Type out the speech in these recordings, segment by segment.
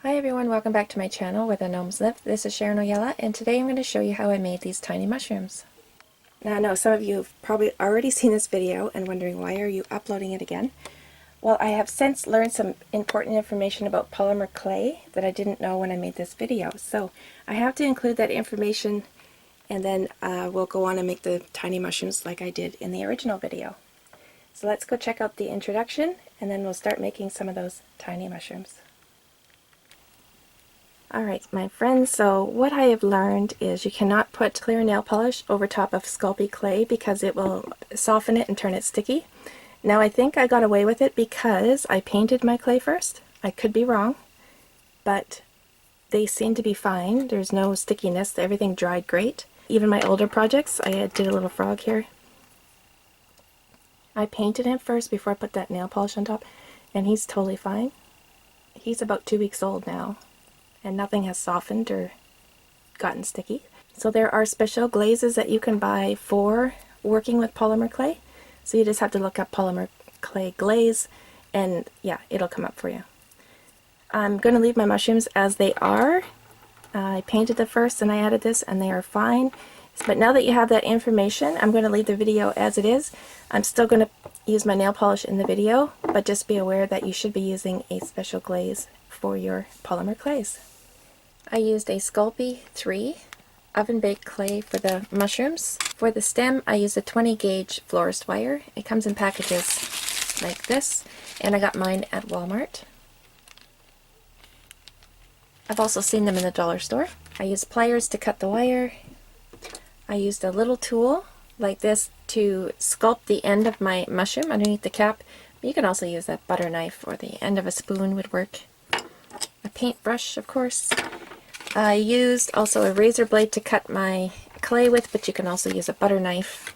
Hi everyone, welcome back to my channel where the gnomes live. This is Sharon Oyella, and today I'm going to show you how I made these tiny mushrooms. Now I know some of you have probably already seen this video and wondering why are you uploading it again. Well, I have since learned some important information about polymer clay that I didn't know when I made this video. So I have to include that information, and then we'll go on and make the tiny mushrooms like I did in the original video. So let's go check out the introduction, and then we'll start making some of those tiny mushrooms. Alright my friends, so what I have learned is you cannot put clear nail polish over top of sculpey clay because it will soften it and turn it sticky. Now I think I got away with it because I painted my clay first. I could be wrong, but they seem to be fine. There's no stickiness. Everything dried great. Even my older projects, I did a little frog here. I painted him first before I put that nail polish on top, and he's totally fine. He's about 2 weeks old now, and nothing has softened or gotten sticky. So there are special glazes that you can buy for working with polymer clay. So you just have to look up polymer clay glaze, and yeah, it'll come up for you. I'm going to leave my mushrooms as they are. I painted the first and I added this and they are fine. But now that you have that information, I'm going to leave the video as it is. I'm still going to use my nail polish in the video, but just be aware that you should be using a special glaze for your polymer clays. I used a Sculpey 3 oven baked clay for the mushrooms. For the stem I used a 20 gauge florist wire. It comes in packages like this, and I got mine at Walmart. I've also seen them in the dollar store. I used pliers to cut the wire. I used a little tool like this to sculpt the end of my mushroom underneath the cap. You can also use a butter knife, or the end of a spoon would work. A paintbrush, of course. I used also a razor blade to cut my clay with, but you can also use a butter knife.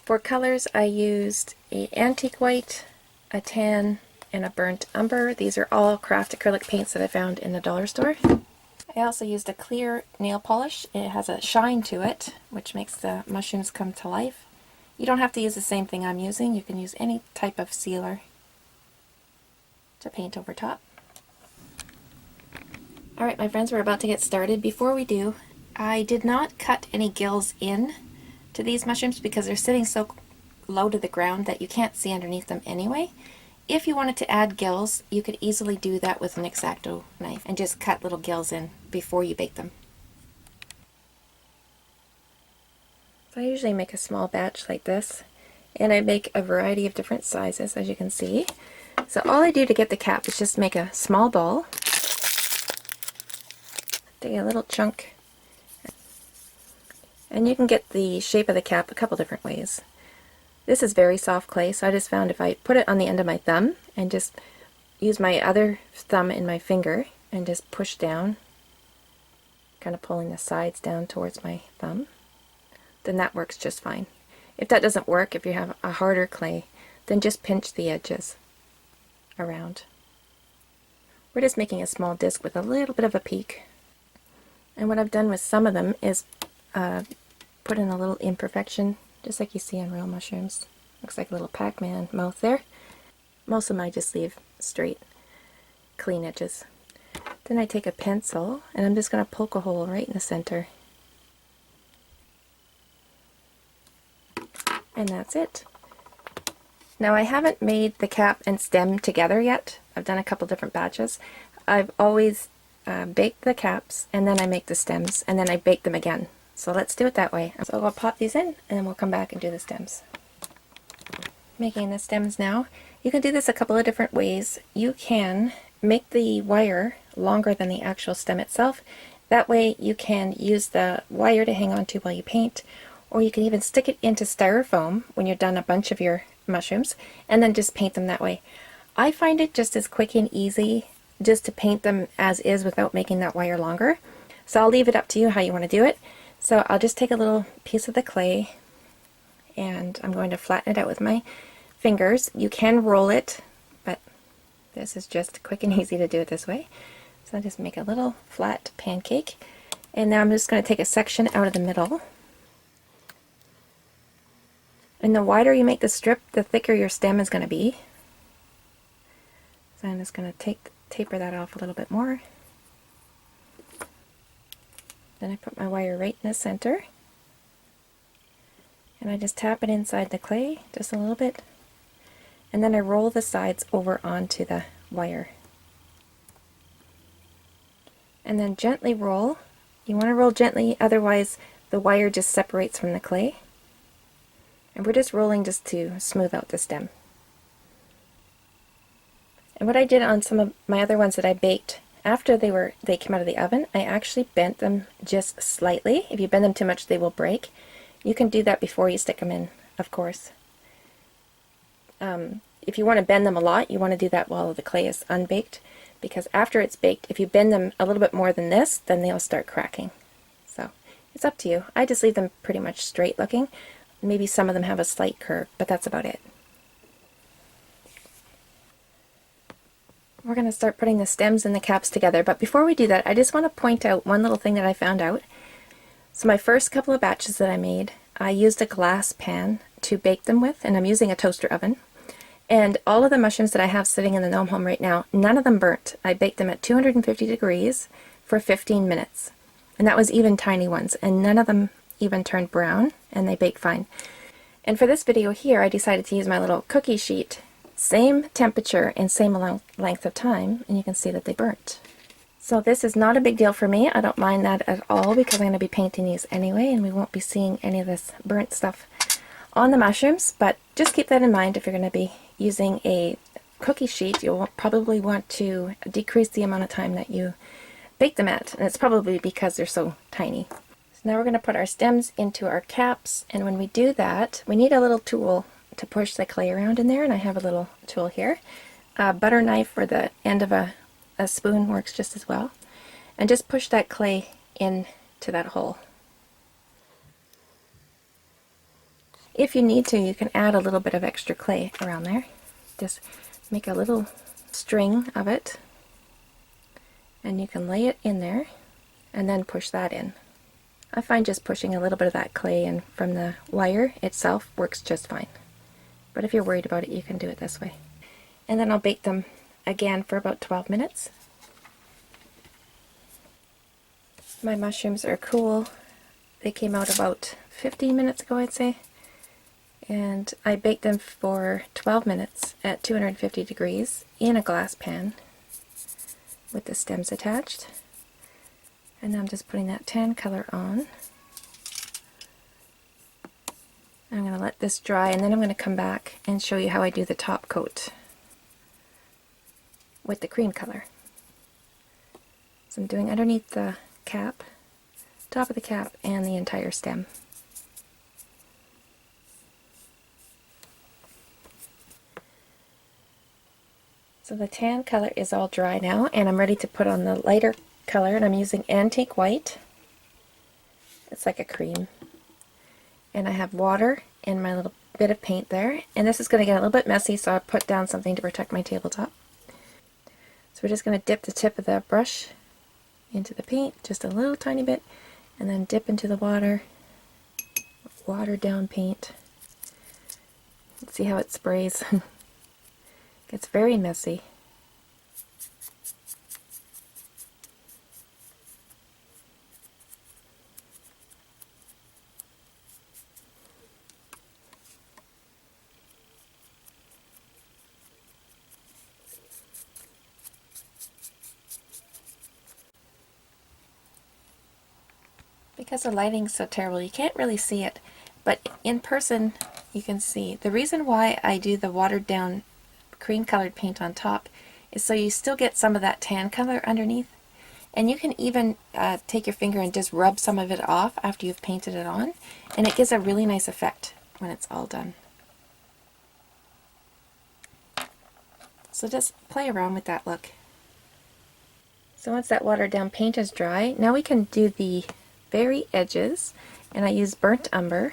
For colors I used an antique white, a tan, and a burnt umber. These are all craft acrylic paints that I found in the dollar store. I also used a clear nail polish. It has a shine to it, which makes the mushrooms come to life. You don't have to use the same thing I'm using. You can use any type of sealer to paint over top. Alright my friends, we're about to get started. Before we do, I did not cut any gills in to these mushrooms because they're sitting so low to the ground that you can't see underneath them anyway. If you wanted to add gills, you could easily do that with an X-Acto knife and just cut little gills in before you bake them. So I usually make a small batch like this, and I make a variety of different sizes, as you can see. So all I do to get the cap is just make a small ball. Take a little chunk, and you can get the shape of the cap a couple different ways. This is very soft clay, so I just found if I put it on the end of my thumb and just use my other thumb in my finger and just push down, kind of pulling the sides down towards my thumb, then that works just fine. If that doesn't work, if you have a harder clay, then just pinch the edges around. We're just making a small disc with a little bit of a peak. And what I've done with some of them is put in a little imperfection, just like you see on real mushrooms. Looks like a little Pac-Man mouth there. Most of them I just leave straight, clean edges. Then I take a pencil and I'm just going to poke a hole right in the center. And that's it. Now I haven't made the cap and stem together yet. I've done a couple different batches. I've always bake the caps, and then I make the stems, and then I bake them again. So let's do it that way. So I'll pop these in, and then we'll come back and do the stems. Making the stems now. You can do this a couple of different ways. You can make the wire longer than the actual stem itself. That way you can use the wire to hang on to while you paint, or you can even stick it into styrofoam when you're done a bunch of your mushrooms, and then just paint them that way. I find it just as quick and easy just to paint them as is without making that wire longer. So I'll leave it up to you how you want to do it. So I'll just take a little piece of the clay and I'm going to flatten it out with my fingers. You can roll it, but this is just quick and easy to do it this way. So I'll just make a little flat pancake, and now I'm just going to take a section out of the middle. And the wider you make the strip, the thicker your stem is going to be. So I'm just going to taper that off a little bit more. Then I put my wire right in the center, and I just tap it inside the clay just a little bit, and then I roll the sides over onto the wire. And then gently roll. You want to roll gently, otherwise the wire just separates from the clay. And we're just rolling just to smooth out the stem. And what I did on some of my other ones that I baked, after they came out of the oven, I actually bent them just slightly. If you bend them too much, they will break. You can do that before you stick them in, of course. If you want to bend them a lot, you want to do that while the clay is unbaked, because after it's baked, if you bend them a little bit more than this, then they'll start cracking. So it's up to you. I just leave them pretty much straight looking. Maybe some of them have a slight curve, but that's about it. We're going to start putting the stems and the caps together, but before we do that, I just want to point out one little thing that I found out. So my first couple of batches that I made, I used a glass pan to bake them with, and I'm using a toaster oven. And all of the mushrooms that I have sitting in the gnome home right now, none of them burnt. I baked them at 250 degrees for 15 minutes. And that was even tiny ones, and none of them even turned brown, and they baked fine. And for this video here, I decided to use my little cookie sheet. Same temperature and same length of time, and you can see that they burnt. So this is not a big deal for me. I don't mind that at all, because I'm going to be painting these anyway, and we won't be seeing any of this burnt stuff on the mushrooms. But just keep that in mind if you're going to be using a cookie sheet. You'll probably want to decrease the amount of time that you bake them at, and it's probably because they're so tiny. So now we're going to put our stems into our caps, and when we do that, we need a little tool to push the clay around in there, and I have a little tool here. A butter knife or the end of a spoon works just as well. And just push that clay into that hole. If you need to, you can add a little bit of extra clay around there. Just make a little string of it, and you can lay it in there and then push that in. I find just pushing a little bit of that clay in from the wire itself works just fine. But if you're worried about it, you can do it this way. And then I'll bake them again for about 12 minutes. My mushrooms are cool. They came out about 15 minutes ago, I'd say. And I baked them for 12 minutes at 250 degrees in a glass pan with the stems attached. And now I'm just putting that tan color on. I'm going to let this dry, and then I'm going to come back and show you how I do the top coat with the cream color. So I'm doing underneath the cap, top of the cap, and the entire stem. So the tan color is all dry now, and I'm ready to put on the lighter color, and I'm using antique white. It's like a cream. And I have water and my little bit of paint there, and this is going to get a little bit messy, so I put down something to protect my tabletop. So we're just going to dip the tip of the brush into the paint, just a little tiny bit, and then dip into the water, water down paint. Let's see how it sprays. Gets very messy. Because the lighting's so terrible, you can't really see it, but in person you can see. The reason why I do the watered down cream colored paint on top is so you still get some of that tan color underneath, and you can even take your finger and just rub some of it off after you've painted it on, and it gives a really nice effect when it's all done. So just play around with that look. So once that watered down paint is dry, now we can do the very edges, and I use burnt umber,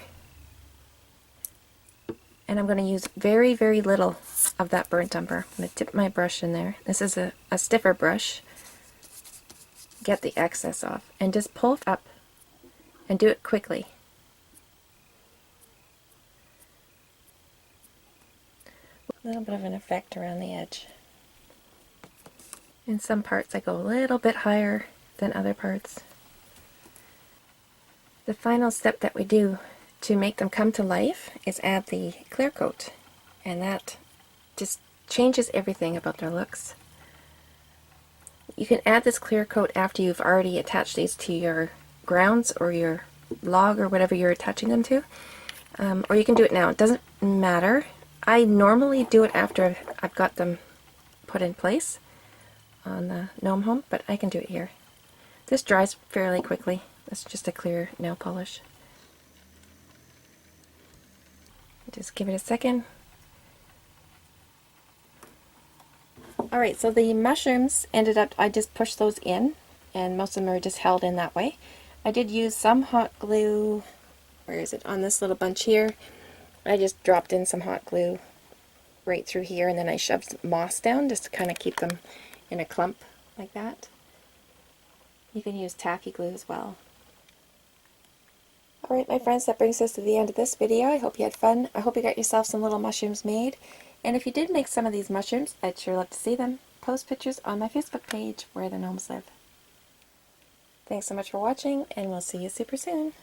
and I'm going to use very, very little of that burnt umber. I'm going to dip my brush in there. This is a stiffer brush. Get the excess off, and just pull up, and do it quickly. A little bit of an effect around the edge. In some parts I go a little bit higher than other parts. The final step that we do to make them come to life is add the clear coat, and that just changes everything about their looks. You can add this clear coat after you've already attached these to your grounds or your log or whatever you're attaching them to, or you can do it now. It doesn't matter. I normally do it after I've got them put in place on the gnome home, but I can do it here. This dries fairly quickly. It's just a clear nail polish. Just give it a second. Alright, so the mushrooms ended up, I just pushed those in, and most of them are just held in that way. I did use some hot glue, where is it, on this little bunch here. I just dropped in some hot glue right through here, and then I shoved moss down just to kind of keep them in a clump like that. You can use tacky glue as well. Alright my friends, that brings us to the end of this video. I hope you had fun. I hope you got yourself some little mushrooms made. And if you did make some of these mushrooms, I'd sure love to see them. Post pictures on my Facebook page, Where the Gnomes Live. Thanks so much for watching, and we'll see you super soon.